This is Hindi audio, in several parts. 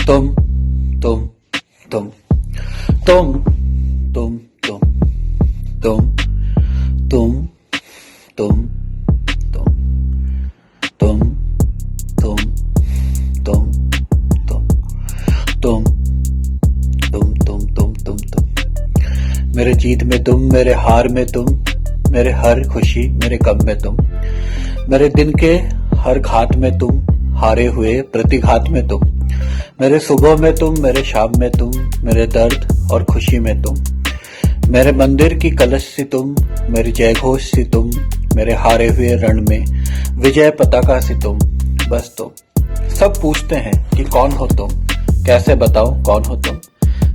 तुम तुम तुम तुम तुम तुम तुम तुम तुम तुम तुम तुम तुम तुम तुम तुम तुम तुम तुम मेरे जीत में तुम, मेरे हार में तुम, मेरे हर खुशी मेरे गम में तुम, मेरे दिन के हर घात में तुम, हारे हुए प्रतिघात में तुम, मेरे सुबह में तुम, मेरे शाम में तुम, मेरे दर्द और खुशी में तुम, मेरे मंदिर की कलश सी तुम, मेरी जय घोष सी तुम, मेरे हारे हुए रण में विजय पताका सी तुम, बस तुम। सब पूछते हैं कि कौन हो तुम, कैसे बताओ कौन हो तुम,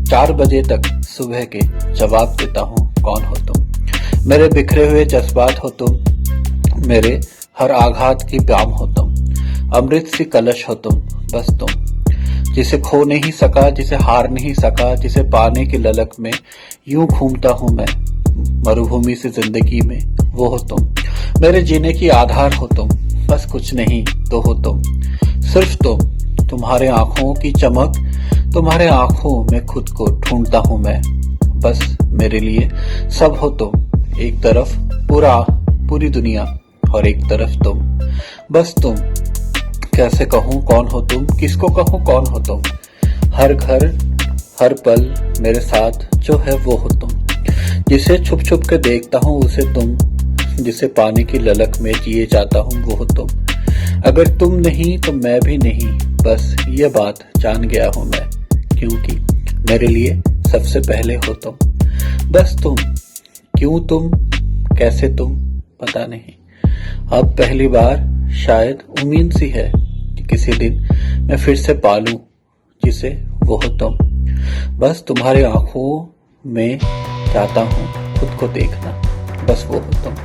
4 बजे तक सुबह के जवाब देता हूँ कौन हो तुम, मेरे बिखरे हुए जज्बात हो तुम, मेरे हर आघात की ब्याम हो तुम, अमृत सी कलश हो तुम, बस तुम। जिसे खो नहीं सका, जिसे हार नहीं सका, जिसे पाने की ललक में यूं घूमता हूं मैं मरुभूमि से जिंदगी में, वो हो तुम। मेरे जीने की आधार हो तुम, बस कुछ नहीं तो हो तुम, सिर्फ तुम। तुम्हारे आंखों की चमक, तुम्हारे आंखों में खुद को ढूंढता हूं मैं, बस मेरे लिए सब हो तुम। एक तरफ पूरी दुनिया और एक तरफ तुम, बस तुम। कैसे कहूँ कौन हो तुम, किसको कहूँ कौन हो तुम, हर घर हर पल मेरे साथ जो है वो हो तुम, जिसे छुप छुप के देखता हूँ उसे तुम, जिसे पाने की ललक में जिए जाता हूँ वो हो तुम। अगर तुम नहीं तो मैं भी नहीं, बस ये बात जान गया हूँ मैं, क्योंकि मेरे लिए सबसे पहले हो तुम, बस तुम। क्यों तुम, कैसे तुम, पता नहीं। अब पहली बार शायद उम्मीद सी है कि किसी दिन मैं फिर से पालूं जिसे वो हो तुम, बस तुम्हारी आंखों में चाहता हूँ खुद को देखना, बस वो हो तुम।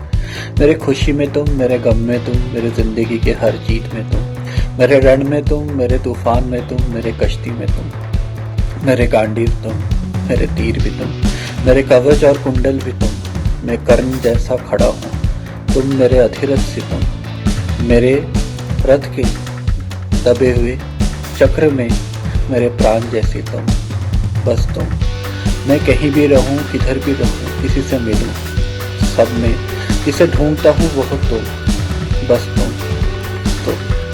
मेरे खुशी में तुम, मेरे गम में तुम, मेरे जिंदगी के हर जीत में तुम, मेरे रण में तुम, मेरे तूफान में तुम, मेरे कश्ती में तुम, मेरे गांडीव तुम, मेरे तीर भी तुम, मेरे कवच और कुंडल भी तुम, मैं कर्ण जैसा खड़ा हूँ, तुम मेरे अधिरथ से तुम, मेरे रथ के दबे हुए चक्र में मेरे प्राण जैसी तुम, बस तुम। मैं कहीं भी रहूं, किधर भी रहूं, किसी से मिलूं, सब में जिसे ढूंढता हूँ वो हो तुम, बस तुम।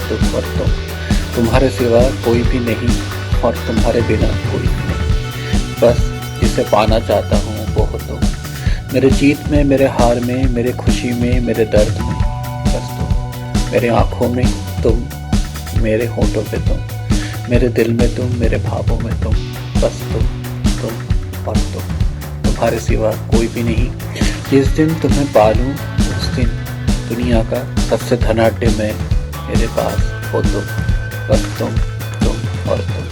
तुम और तुम, तुम्हारे सिवा कोई भी नहीं और तुम्हारे बिना कोई भी नहीं, बस जिसे पाना चाहता हूँ वो हो तुम। मेरे जीत में, मेरे हार में, मेरे खुशी में, मेरे दर्द में, बस तुम। मेरे आंखों में तुम, मेरे होठों पे तुम, मेरे दिल में तुम, मेरे भावों में तुम, बस तुम और तुम। तुम्हारे सिवा कोई भी नहीं। जिस दिन तुम्हें पालूं उस दिन दुनिया का सबसे धनाढ्य मैं मेरे पास हो तुम, बस तुम और तुम।